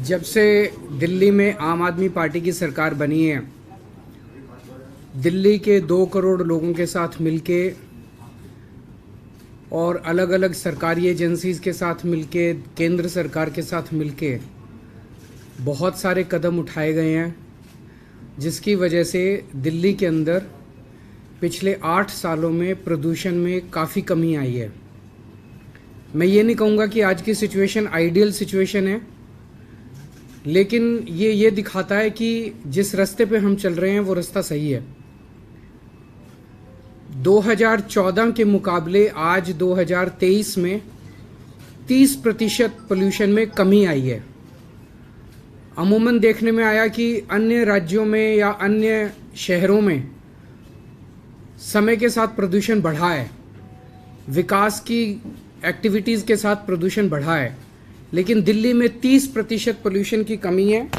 जब से दिल्ली में आम आदमी पार्टी की सरकार बनी है, दिल्ली के 2 करोड़ लोगों के साथ मिलके और अलग अलग सरकारी एजेंसीज़ के साथ मिलके, केंद्र सरकार के साथ मिलके बहुत सारे कदम उठाए गए हैं, जिसकी वजह से दिल्ली के अंदर पिछले 8 सालों में प्रदूषण में काफ़ी कमी आई है। मैं ये नहीं कहूँगा कि आज की सिचुएशन आइडियल सिचुएशन है, लेकिन ये दिखाता है कि जिस रास्ते पे हम चल रहे हैं वो रास्ता सही है। 2014 के मुकाबले आज 2023 में 30% पोल्यूशन में कमी आई है। अमूमन देखने में आया कि अन्य राज्यों में या अन्य शहरों में समय के साथ प्रदूषण बढ़ा है, विकास की एक्टिविटीज़ के साथ प्रदूषण बढ़ा है, लेकिन दिल्ली में 30% पोल्यूशन की कमी है।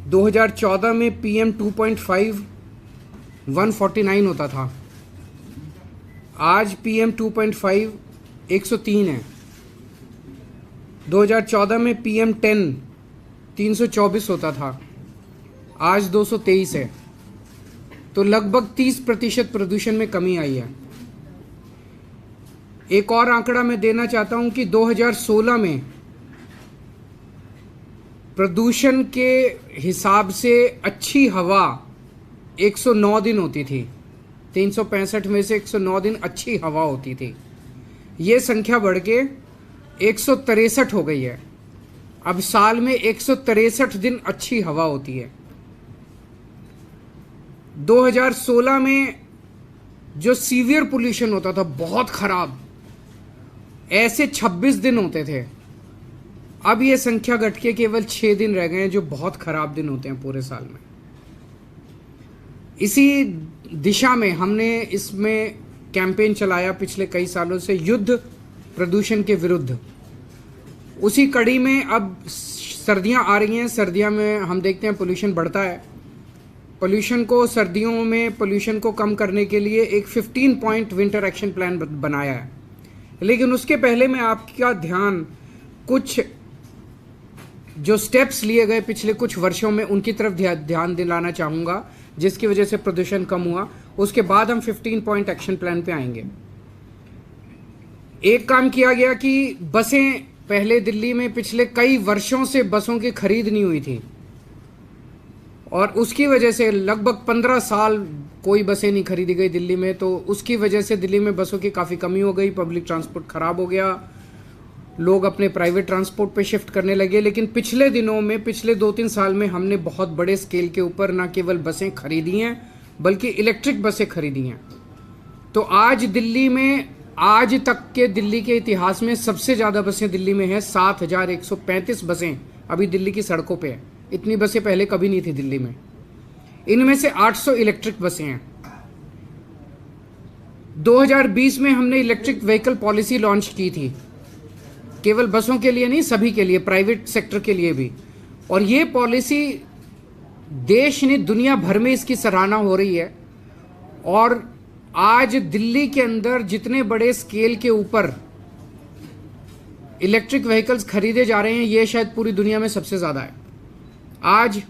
2014 में PM 2.5 149 होता था, आज PM 2.5 103 है। 2014 में PM 10 324 होता था, आज 223 है। तो लगभग 30% प्रदूषण में कमी आई है। एक और आंकड़ा मैं देना चाहता हूं कि 2016 में प्रदूषण के हिसाब से अच्छी हवा 109 दिन होती थी। 365 में से 109 दिन अच्छी हवा होती थी। ये संख्या बढ़ के 163 हो गई है। अब साल में 163 दिन अच्छी हवा होती है। 2016 में जो सीवियर पोल्यूशन होता था, बहुत खराब, ऐसे 26 दिन होते थे। अब ये संख्या घट के केवल 6 दिन रह गए हैं, जो बहुत खराब दिन होते हैं पूरे साल में। इसी दिशा में हमने इसमें कैंपेन चलाया पिछले कई सालों से, युद्ध प्रदूषण के विरुद्ध। उसी कड़ी में अब सर्दियां आ रही हैं। सर्दियों में हम देखते हैं पोल्यूशन बढ़ता है। पोल्यूशन को सर्दियों में पोल्यूशन को कम करने के लिए एक 15 पॉइंट विंटर एक्शन प्लान बनाया है, लेकिन उसके पहले मैं आपका ध्यान कुछ जो स्टेप्स लिए गए पिछले कुछ वर्षों में उनकी तरफ ध्यान दिलाना चाहूँगा, जिसकी वजह से प्रदूषण कम हुआ। उसके बाद हम 15 पॉइंट एक्शन प्लान पे आएंगे। एक काम किया गया कि बसें, पहले दिल्ली में पिछले कई वर्षों से बसों की खरीद नहीं हुई थी और उसकी वजह से लगभग 15 साल कोई बसें नहीं खरीदी गई दिल्ली में। तो उसकी वजह से दिल्ली में बसों की काफ़ी कमी हो गई, पब्लिक ट्रांसपोर्ट खराब हो गया, लोग अपने प्राइवेट ट्रांसपोर्ट पे शिफ्ट करने लगे। लेकिन पिछले दिनों में, पिछले 2-3 साल में हमने बहुत बड़े स्केल के ऊपर न केवल बसें खरीदी हैं, बल्कि इलेक्ट्रिक बसें खरीदी हैं। तो आज दिल्ली में, आज तक के दिल्ली के इतिहास में सबसे ज़्यादा बसें दिल्ली में हैं। 7135 बसें अभी दिल्ली की सड़कों पे है। इतनी बसें पहले कभी नहीं थी दिल्ली में। इनमें से 800 इलेक्ट्रिक बसें हैं। 2020 में हमने इलेक्ट्रिक व्हीकल पॉलिसी लॉन्च की थी, केवल बसों के लिए नहीं, सभी के लिए, प्राइवेट सेक्टर के लिए भी। और ये पॉलिसी देश ने, दुनिया भर में इसकी सराहना हो रही है। और आज दिल्ली के अंदर जितने बड़े स्केल के ऊपर इलेक्ट्रिक व्हीकल्स खरीदे जा रहे हैं, ये शायद पूरी दुनिया में सबसे ज़्यादा है। आज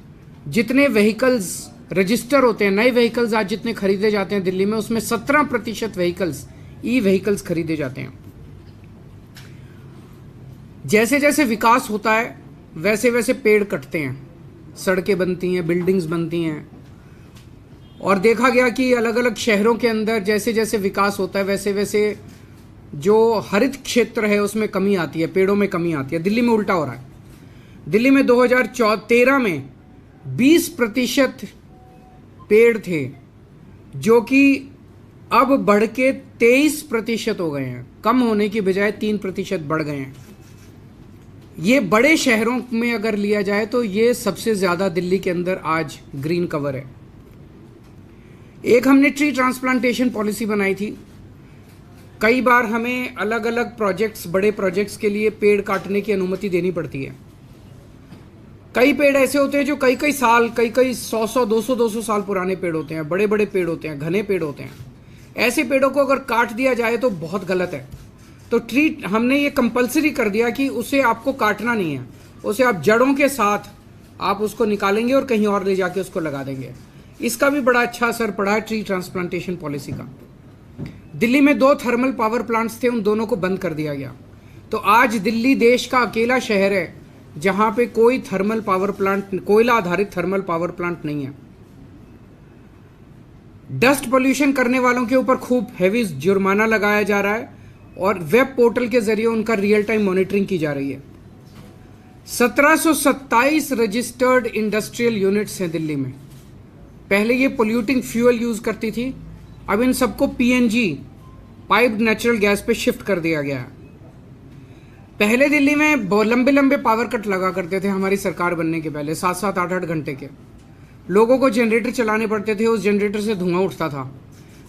जितने व्हीकल्स रजिस्टर होते हैं, नए व्हीकल्स आज जितने खरीदे जाते हैं दिल्ली में, उसमें 17% व्हीकल्स ई व्हीकल्स खरीदे जाते हैं। जैसे जैसे विकास होता है वैसे वैसे पेड़ कटते हैं, सड़कें बनती हैं, बिल्डिंग्स बनती हैं। और देखा गया कि अलग अलग शहरों के अंदर जैसे जैसे विकास होता है वैसे वैसे जो हरित क्षेत्र है उसमें कमी आती है, पेड़ों में कमी आती है। दिल्ली में उल्टा हो रहा है। दिल्ली में 2013 में 20% पेड़ थे, जो कि अब बढ़ के 23% हो गए हैं। कम होने की बजाय 3% बढ़ गए हैं। ये बड़े शहरों में अगर लिया जाए तो ये सबसे ज़्यादा दिल्ली के अंदर आज ग्रीन कवर है। एक हमने ट्री ट्रांसप्लांटेशन पॉलिसी बनाई थी। कई बार हमें अलग अलग प्रोजेक्ट्स, बड़े प्रोजेक्ट्स के लिए पेड़ काटने की अनुमति देनी पड़ती है। कई पेड़ ऐसे होते हैं जो कई कई साल, कई 100 200 साल पुराने पेड़ होते हैं, बड़े बड़े पेड़ होते हैं, घने पेड़ होते हैं। ऐसे पेड़ों को अगर काट दिया जाए तो बहुत गलत है। तो हमने ये कंपलसरी कर दिया कि उसे आपको काटना नहीं है। उसे आप जड़ों के साथ आप उसको निकालेंगे और कहीं और ले जाके उसको लगा देंगे। इसका भी बड़ा अच्छा असर पड़ा है ट्री ट्रांसप्लांटेशन पॉलिसी का। दिल्ली में 2 थर्मल पावर प्लांट्स थे, उन दोनों को बंद कर दिया गया। तो आज दिल्ली देश का अकेला शहर है जहां पे कोई थर्मल पावर प्लांट, कोयला आधारित थर्मल पावर प्लांट नहीं है। डस्ट पोल्यूशन करने वालों के ऊपर खूब हैवी जुर्माना लगाया जा रहा है और वेब पोर्टल के जरिए उनका रियल टाइम मॉनिटरिंग की जा रही है। 1727 रजिस्टर्ड इंडस्ट्रियल यूनिट्स हैं दिल्ली में। पहले ये पोल्यूटिंग फ्यूल यूज करती थी, अब इन सबको पीएनजी पाइप्ड नेचुरल गैस पे शिफ्ट कर दिया गया है। पहले दिल्ली में लंबे लंबे पावर कट लगा करते थे हमारी सरकार बनने के पहले, 7-7, 8-8 घंटे के। लोगों को जनरेटर चलाने पड़ते थे, उस जनरेटर से धुआं उठता था।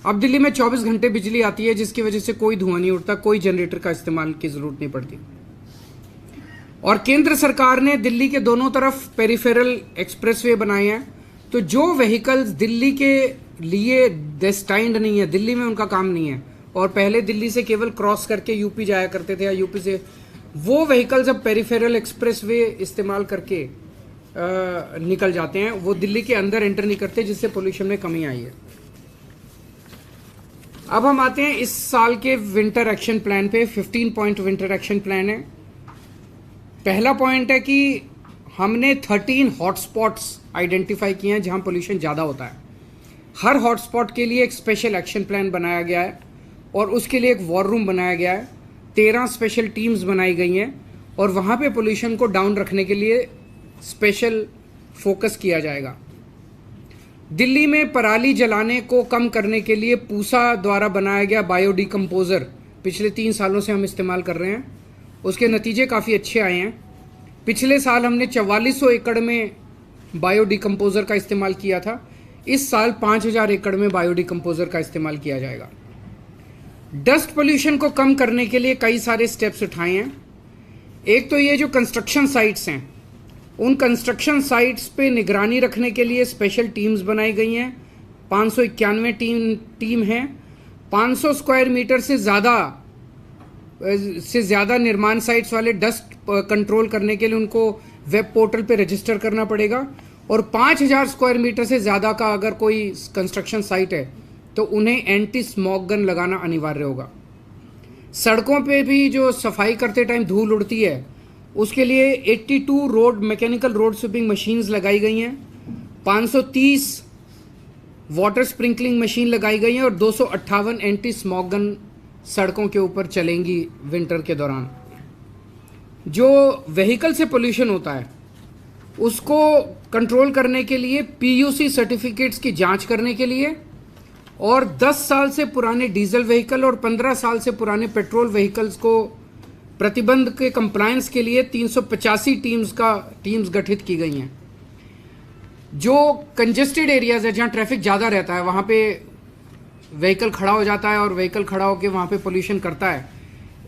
अब दिल्ली में 24 घंटे बिजली आती है जिसकी वजह से कोई धुआं नहीं उठता, कोई जनरेटर का इस्तेमाल की जरूरत नहीं पड़ती। और केंद्र सरकार ने दिल्ली के दोनों तरफ पेरिफेरल एक्सप्रेसवे बनाए हैं, तो जो व्हीकल्स दिल्ली के लिए डेस्टाइंड नहीं है, दिल्ली में उनका काम नहीं है, और पहले दिल्ली से केवल क्रॉस करके यूपी जाया करते थे या यूपी से, वो व्हीकल्स अब पेरिफेरल एक्सप्रेसवे इस्तेमाल करके निकल जाते हैं। वो दिल्ली के अंदर एंटर नहीं करते, जिससे पोल्यूशन में कमी आई है। अब हम आते हैं इस साल के विंटर एक्शन प्लान पे। 15 पॉइंट विंटर एक्शन प्लान है। पहला पॉइंट है कि हमने 13 हॉटस्पॉट्स आइडेंटिफाई किए हैं जहां पोल्यूशन ज़्यादा होता है। हर हॉटस्पॉट के लिए एक स्पेशल एक्शन प्लान बनाया गया है और उसके लिए एक वॉर रूम बनाया गया है। 13 स्पेशल टीम्स बनाई गई हैं और वहाँ पे पोल्यूशन को डाउन रखने के लिए स्पेशल फोकस किया जाएगा। दिल्ली में पराली जलाने को कम करने के लिए पूसा द्वारा बनाया गया बायोडिकम्पोजर पिछले 3 सालों से हम इस्तेमाल कर रहे हैं। उसके नतीजे काफ़ी अच्छे आए हैं। पिछले साल हमने 4400 एकड़ में बायोडिकम्पोजर का इस्तेमाल किया था। इस साल 5000 एकड़ में बायोडिकम्पोजर का इस्तेमाल किया जाएगा। डस्ट पोल्यूशन को कम करने के लिए कई सारे स्टेप्स उठाए हैं। एक तो ये जो कंस्ट्रक्शन साइट्स हैं, उन कंस्ट्रक्शन साइट्स पे निगरानी रखने के लिए स्पेशल टीम्स बनाई गई हैं। 591 टीम हैं। 500 स्क्वायर मीटर से ज़्यादा निर्माण साइट्स वाले डस्ट कंट्रोल करने के लिए उनको वेब पोर्टल पे रजिस्टर करना पड़ेगा, और 5000 स्क्वायर मीटर से ज़्यादा का अगर कोई कंस्ट्रक्शन साइट है तो उन्हें एंटी स्मॉग गन लगाना अनिवार्य होगा। सड़कों पे भी जो सफाई करते टाइम धूल उड़ती है, उसके लिए 82 मैकेनिकल रोड स्वीपिंग मशीन्स लगाई गई हैं। 530 वाटर स्प्रिंकलिंग मशीन लगाई गई हैं और 258 एंटी स्मॉग गन सड़कों के ऊपर चलेंगी विंटर के दौरान। जो व्हीकल से पोल्यूशन होता है उसको कंट्रोल करने के लिए पीयूसी सर्टिफिकेट्स की जांच करने के लिए, और 10 साल से पुराने डीजल व्हीकल और 15 साल से पुराने पेट्रोल व्हीकल्स को प्रतिबंध के कंप्लायंस के लिए 385 टीम्स गठित की गई हैं। जो कंजेस्टेड एरियाज है जहां ट्रैफिक ज़्यादा रहता है, वहां पे व्हीकल खड़ा हो जाता है और व्हीकल खड़ा होकर वहां पे पोल्यूशन करता है,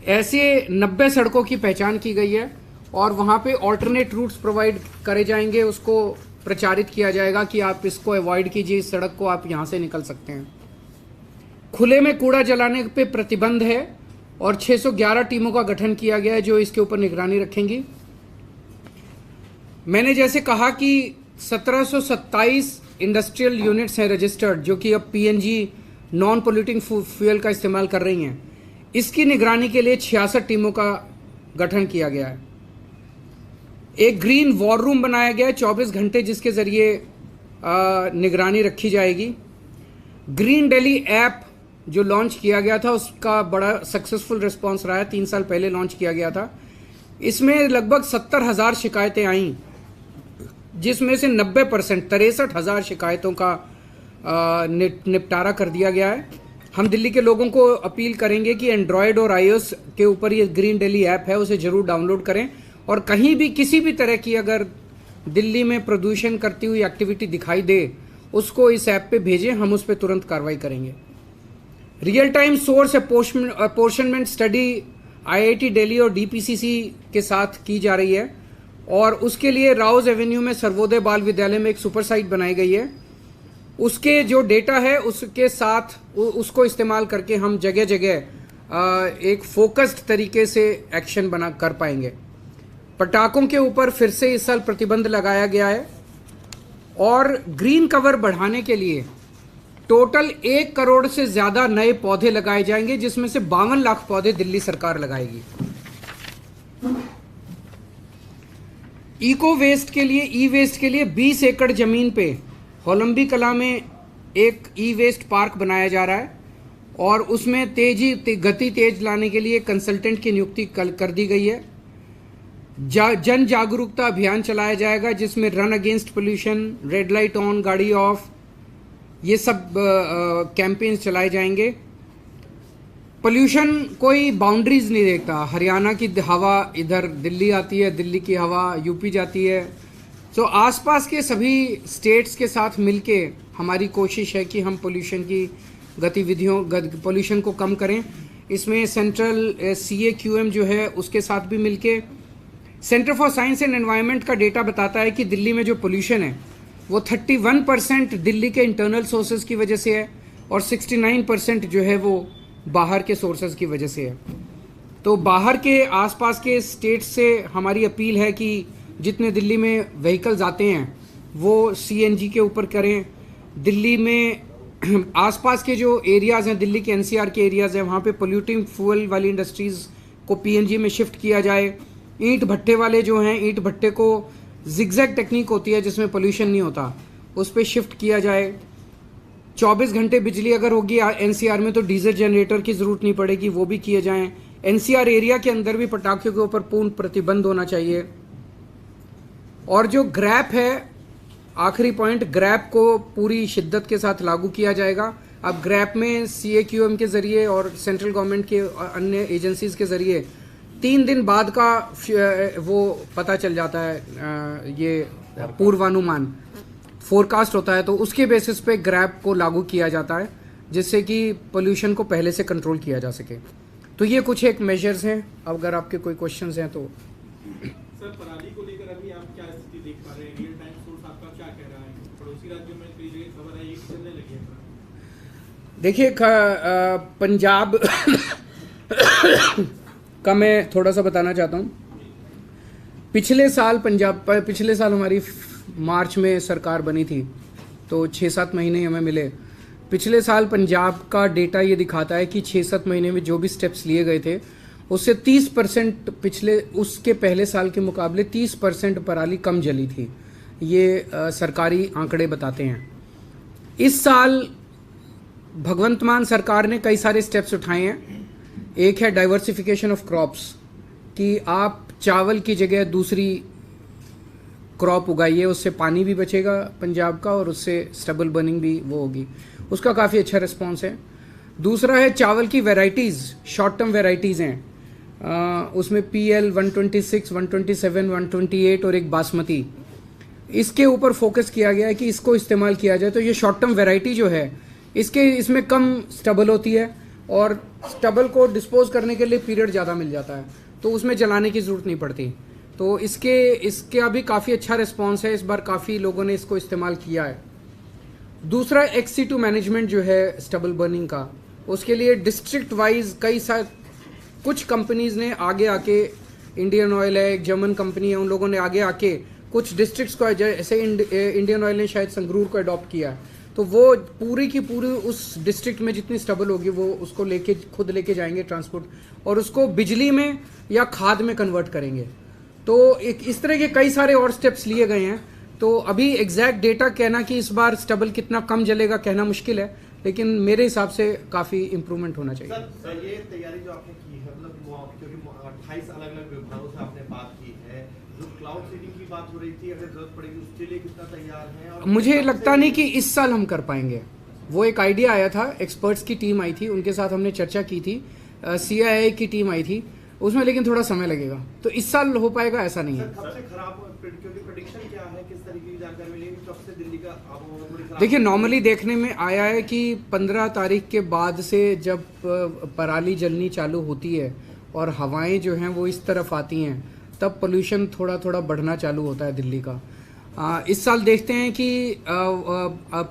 ऐसे 90 सड़कों की पहचान की गई है और वहां पे ऑल्टरनेट रूट्स प्रोवाइड करे जाएंगे। उसको प्रचारित किया जाएगा कि आप इसको अवॉइड कीजिए, इस सड़क को आप यहाँ से निकल सकते हैं। खुले में कूड़ा जलाने पे प्रतिबंध है और 611 टीमों का गठन किया गया है जो इसके ऊपर निगरानी रखेंगी। मैंने जैसे कहा कि 1727 इंडस्ट्रियल यूनिट्स हैं रजिस्टर्ड, जो कि अब पीएनजी नॉन पोल्यूटिंग फ्यूल का इस्तेमाल कर रही हैं। इसकी निगरानी के लिए 66 टीमों का गठन किया गया है। एक ग्रीन वॉर रूम बनाया गया है 24 घंटे, जिसके जरिए निगरानी रखी जाएगी। ग्रीन दिल्ली ऐप जो लॉन्च किया गया था उसका बड़ा सक्सेसफुल रिस्पांस रहा है। 3 साल पहले लॉन्च किया गया था। इसमें लगभग 70,000 शिकायतें आईं, जिसमें से 90% 63,000 शिकायतों का निपटारा कर दिया गया है। हम दिल्ली के लोगों को अपील करेंगे कि एंड्रॉयड और iOS के ऊपर ये ग्रीन दिल्ली ऐप है, उसे जरूर डाउनलोड करें, और कहीं भी किसी भी तरह की अगर दिल्ली में प्रदूषण करती हुई एक्टिविटी दिखाई दे उसको इस ऐप पे भेजें, हम उस पर तुरंत कार्रवाई करेंगे। Real time source apportionment study IIT Delhi और DPCC के साथ की जा रही है, और उसके लिए राउज एवेन्यू में सर्वोदय बाल विद्यालय में एक सुपर साइट बनाई गई है। उसके जो डेटा है उसके साथ उसको इस्तेमाल करके हम जगह जगह एक फोकस्ड तरीके से एक्शन बना कर पाएंगे। पटाखों के ऊपर फिर से इस साल प्रतिबंध लगाया गया है और ग्रीन कवर बढ़ाने के लिए टोटल 1 करोड़ से ज्यादा नए पौधे लगाए जाएंगे, जिसमें से 52 लाख पौधे दिल्ली सरकार लगाएगी। इको वेस्ट के लिए, ई वेस्ट के लिए 20 एकड़ जमीन पे होलंबी कला में एक ई वेस्ट पार्क बनाया जा रहा है और उसमें गति तेज लाने के लिए कंसल्टेंट की नियुक्ति कर दी गई है। जन जागरूकता अभियान चलाया जाएगा, जिसमें run against pollution, red light on, गाड़ी ऑफ, ये सब कैंपेन्स चलाए जाएंगे। पोल्यूशन कोई बाउंड्रीज नहीं देखता। हरियाणा की हवा इधर दिल्ली आती है, दिल्ली की हवा यूपी जाती है। तो आसपास के सभी स्टेट्स के साथ मिलके हमारी कोशिश है कि हम पोल्यूशन की पोल्यूशन को कम करें। इसमें सेंट्रल CAQM जो है उसके साथ भी मिलके, centre for science and environment का डेटा बताता है कि दिल्ली में जो पोल्यूशन है वो 31% दिल्ली के इंटरनल सोर्सेज की वजह से है और 69% जो है वो बाहर के सोर्सेज की वजह से है। तो बाहर के आसपास के स्टेट से हमारी अपील है कि जितने दिल्ली में व्हीकल्स आते हैं वो CNG के ऊपर करें। दिल्ली में आसपास के जो एरियाज़ हैं, दिल्ली के NCR के एरियाज़ हैं, वहाँ पे पोल्यूटिंग फ्यूल वाली इंडस्ट्रीज़ को PNG में शिफ्ट किया जाए। ईंट भट्टे वाले जो हैं, ईंट भट्टे को जिगजैग टेक्निक होती है जिसमें पोल्यूशन नहीं होता, उस पर शिफ्ट किया जाए। 24 घंटे बिजली अगर होगी NCR में तो डीजल जनरेटर की ज़रूरत नहीं पड़ेगी, वो भी किए जाएं। NCR एरिया के अंदर भी पटाखों के ऊपर पूर्ण प्रतिबंध होना चाहिए। और जो ग्रैप है, आखिरी पॉइंट, ग्रैप को पूरी शिद्दत के साथ लागू किया जाएगा। अब ग्रैप में CAQM के ज़रिए और सेंट्रल गवर्नमेंट के अन्य एजेंसीज़ के ज़रिए 3 दिन बाद का वो पता चल जाता है, ये पूर्वानुमान फोरकास्ट होता है, तो उसके बेसिस पे ग्रैप को लागू किया जाता है जिससे कि पोल्यूशन को पहले से कंट्रोल किया जा सके। तो ये कुछ एक मेजर्स हैं। अगर आपके कोई क्वेश्चंस हैं तो। सर, पराली को लेकर अभी आप क्या स्थिति देख पा रहे हैं? रियल टाइम सोर्स आपका क्या कह रहा है? पड़ोसी राज्यों में कई जगह खबर आई है कि चलने लगी है। देखिए, पंजाब का मैं थोड़ा सा बताना चाहता हूँ। पिछले साल हमारी मार्च में सरकार बनी थी, तो 6-7 महीने हमें मिले। पिछले साल पंजाब का डेटा ये दिखाता है कि 6-7 महीने में जो भी स्टेप्स लिए गए थे उससे 30% उसके पहले साल के मुकाबले 30% पराली कम जली थी। ये सरकारी आंकड़े बताते हैं। इस साल भगवंत मान सरकार ने कई सारे स्टेप्स उठाए हैं। एक है डाइवर्सिफिकेशन ऑफ क्रॉप्स, कि आप चावल की जगह दूसरी क्रॉप उगाइए, उससे पानी भी बचेगा पंजाब का और उससे स्टबल बर्निंग भी वो होगी। उसका काफ़ी अच्छा रिस्पॉन्स है। दूसरा है चावल की वैरायटीज़, शॉर्ट टर्म वैरायटीज़ हैं, उसमें PL 126, 127, 128 और एक बासमती, इसके ऊपर फोकस किया गया है कि इसको इस्तेमाल किया जाए। तो ये शॉर्ट टर्म वैरायटी जो है इसमें कम स्टबल होती है और स्टबल को डिस्पोज करने के लिए पीरियड ज़्यादा मिल जाता है, तो उसमें जलाने की ज़रूरत नहीं पड़ती। तो इसका भी काफ़ी अच्छा रिस्पॉन्स है। इस बार काफ़ी लोगों ने इसको इस्तेमाल किया है। दूसरा XC2 मैनेजमेंट जो है स्टबल बर्निंग का, उसके लिए डिस्ट्रिक्ट वाइज कुछ कंपनीज़ ने आगे आके, इंडियन ऑयल है, एक जर्मन कंपनी है, उन लोगों ने आगे आके कुछ डिस्ट्रिक्ट्स को, जैसे इंडियन ऑयल ने शायद संगरूर को अडॉप्ट किया है, तो वो पूरी की पूरी उस डिस्ट्रिक्ट में जितनी स्टबल होगी वो उसको खुद लेके जाएंगे ट्रांसपोर्ट, और उसको बिजली में या खाद में कन्वर्ट करेंगे। तो इस तरह के कई सारे और स्टेप्स लिए गए हैं। तो अभी एग्जैक्ट डेटा कहना कि इस बार स्टबल कितना कम जलेगा कहना मुश्किल है, लेकिन मेरे हिसाब से काफ़ी इम्प्रूवमेंट होना चाहिए। सर, ये तैयारी जो आपने की है, मतलब क्योंकि 28 अलग अलग विभागों से आपने बात की है, जो क्लाउड सीडिंग की बात हो रही थी, अगर जरूरत पड़ेगी उसके लिए कितना तैयार है? और मुझे लगता नहीं कि इस साल हम कर पाएंगे। वो एक आइडिया आया था, एक्सपर्ट्स की टीम आई थी, उनके साथ हमने चर्चा की थी, CIA की टीम आई थी उसमें, लेकिन थोड़ा समय लगेगा। तो इस साल हो पाएगा ऐसा नहीं है। सबसे खराब क्योंकि प्रेडिक्शन क्या है, किस तरीके की जानकारी मिलेगी, कब से दिल्ली का आबोहवा? देखिए, नॉर्मली देखने में आया है कि 15 तारीख के बाद से जब पराली जलनी चालू होती है और हवाएं जो हैं वो इस तरफ आती हैं, तब पोल्यूशन थोड़ा थोड़ा बढ़ना चालू होता है दिल्ली का। इस साल देखते हैं कि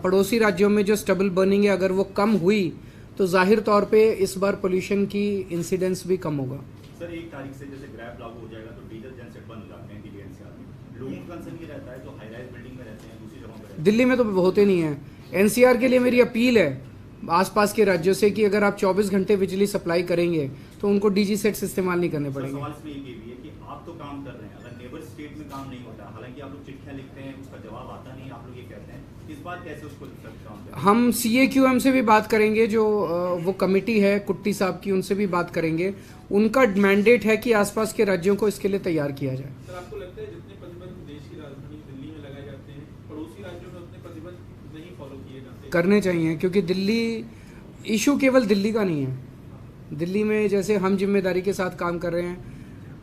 पड़ोसी राज्यों में जो स्टबल बर्निंग है अगर वो कम हुई तो जाहिर तौर पे इस बार पोल्यूशन की इंसिडेंस भी कम होगा। सर, 1 तारीख से जैसे ग्रैब लागू हो जाएगा तो डीजल जनसेट बंद हो जाता है, लोगों का कंसर्न ये रहता है जो हाई राइज बिल्डिंग में रहते हैं, दूसरी जगहों पर दिल्ली में तो होते नहीं है। एनसीआर के लिए मेरी अपील है आसपास के राज्यों से कि अगर आप 24 घंटे बिजली सप्लाई करेंगे तो उनको डीजी सेट्स इस्तेमाल नहीं करने पड़ेंगे। सवाल इसमें ये भी है कि आप तो काम कर रहे हैं, अगर नेबर स्टेट में काम नहीं होता, हालांकि आप लोग चिट्ठियां लिखते हैं, उसका जवाब आता नहीं, आप लोग ये कहते हैं, इस बात कैसे उसको काम करें? हम CAQM से भी बात करेंगे, जो वो कमेटी है कुट्टी साहब की, उनसे भी बात करेंगे। उनका मैंडेट है कि आसपास के राज्यों को इसके लिए तैयार किया जाए। सर आपको लगता है जितने प्रतिबंध देश की राजधानी दिल्ली में लगाए जाते हैं, पड़ोसी राज्यों में उतने प्रतिबंध नहीं फॉलो किए जाते? करने चाहिए, क्योंकि दिल्ली इशू केवल दिल्ली का नहीं है। दिल्ली में जैसे हम जिम्मेदारी के साथ काम कर रहे हैं,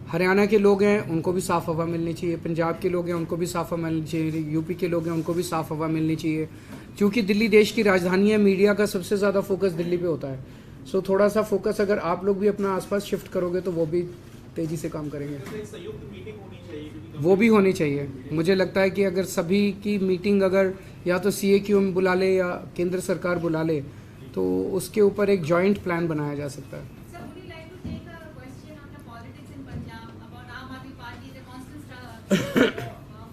हरियाणा के लोग हैं उनको भी साफ़ हवा मिलनी चाहिए, पंजाब के लोग हैं उनको भी साफ़ हवा मिलनी चाहिए, यूपी के लोग हैं उनको भी साफ़ हवा मिलनी चाहिए। क्योंकि दिल्ली देश की राजधानी है, मीडिया का सबसे ज़्यादा फोकस दिल्ली पे होता है। सो थोड़ा सा फोकस अगर आप लोग भी अपना आसपास शिफ्ट करोगे तो वो भी तेज़ी से काम करेंगे। तो एक संयुक्त मीटिंग होनी चाहिए, क्योंकि वो भी होनी चाहिए। मुझे लगता है कि अगर सभी की मीटिंग अगर या तो CAQM बुला ले या केंद्र सरकार बुला ले तो उसके ऊपर एक जॉइंट प्लान बनाया जा सकता है। Sir, would you like to take a question on the politics in Punjab about Aam Aadmi Party, the constant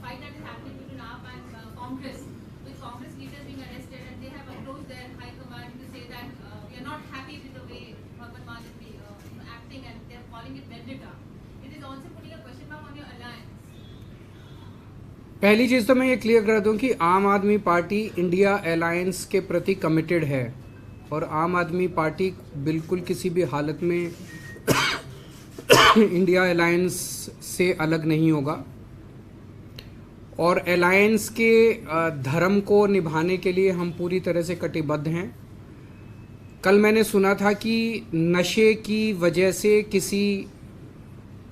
fight that is happening between AAP and Congress, with Congress leaders being arrested, and they have approached their high command to say that we are not happy with the way Bhagwan Maan is acting, and they are calling it vendetta. It is also putting a question mark on your alliance. पहली चीज़ तो मैं ये clear कर दूं कि आम Aadmi party India alliance के प्रति कमिटेड है और आम आदमी पार्टी बिल्कुल किसी भी हालत में इंडिया अलायंस से अलग नहीं होगा और अलायंस के धर्म को निभाने के लिए हम पूरी तरह से कटिबद्ध हैं। कल मैंने सुना था कि नशे की वजह से किसी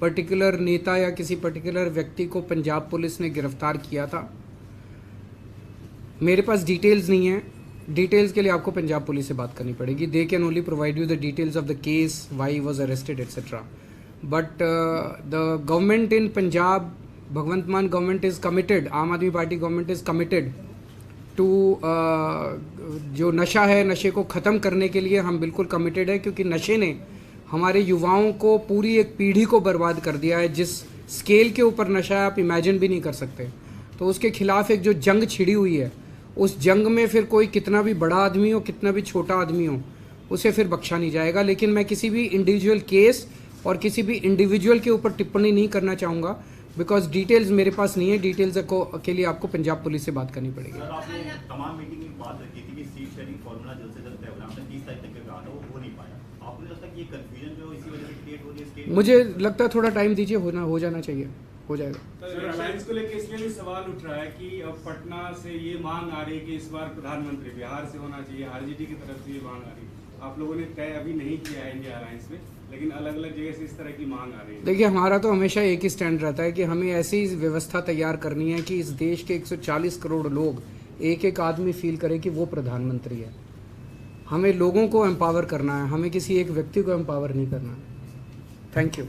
पर्टिकुलर नेता या किसी पर्टिकुलर व्यक्ति को पंजाब पुलिस ने गिरफ्तार किया था। मेरे पास डिटेल्स नहीं है, डिटेल्स के लिए आपको पंजाब पुलिस से बात करनी पड़ेगी। They can only provide you the details of the case, why he was arrested etcetera. But the government in Punjab, Bhagwant Mann government is committed, Aam Aadmi Party government is committed to जो नशा है, नशे को ख़त्म करने के लिए हम बिल्कुल कमिटेड है, क्योंकि नशे ने हमारे युवाओं को, पूरी एक पीढ़ी को बर्बाद कर दिया है। जिस स्केल के ऊपर नशा है आप इमेजिन भी नहीं कर सकते। तो उसके खिलाफ एक जो जंग छिड़ी हुई है, उस जंग में फिर कोई कितना भी बड़ा आदमी हो, कितना भी छोटा आदमी हो, उसे फिर बख्शा नहीं जाएगा। लेकिन मैं किसी भी इंडिविजुअल केस और किसी भी इंडिविजुअल के ऊपर टिप्पणी नहीं करना चाहूँगा, बिकॉज डिटेल्स मेरे पास नहीं है। डिटेल्स के लिए आपको पंजाब पुलिस से बात करनी पड़ेगी। सर आपने तमाम मीटिंग में बात रखी थी कि सीट शेयरिंग फॉर्मूला जल्द से जल्द तय होना, आपने 30 तारीख तक का कहा था, वो हो नहीं पाया। आपको नहीं लगता कि ये कंफ्यूजन जो इसी वजह से क्रिएट हो रही है? स्टेट मुझे लगता है थोड़ा टाइम दीजिए, हो जाना चाहिए, हो जाएगा। सर अलायंस को लेकर इसलिए भी सवाल उठ रहा है कि अब पटना से ये मांग आ रही है कि इस बार प्रधानमंत्री बिहार से होना चाहिए, RJD की तरफ से ये मांग आ रही है। आप लोगों ने तय अभी नहीं किया है इंडिया अलायंस में, लेकिन अलग अलग जगह से इस तरह की मांग आ रही है। देखिए, हमारा तो हमेशा एक ही स्टैंड रहता है कि हमें ऐसी व्यवस्था तैयार करनी है कि इस देश के 140 करोड़ लोग, एक एक आदमी फील करे कि वो प्रधानमंत्री है। हमें लोगों को एम्पावर करना है, हमें किसी एक व्यक्ति को एम्पावर नहीं करना है। Thank you.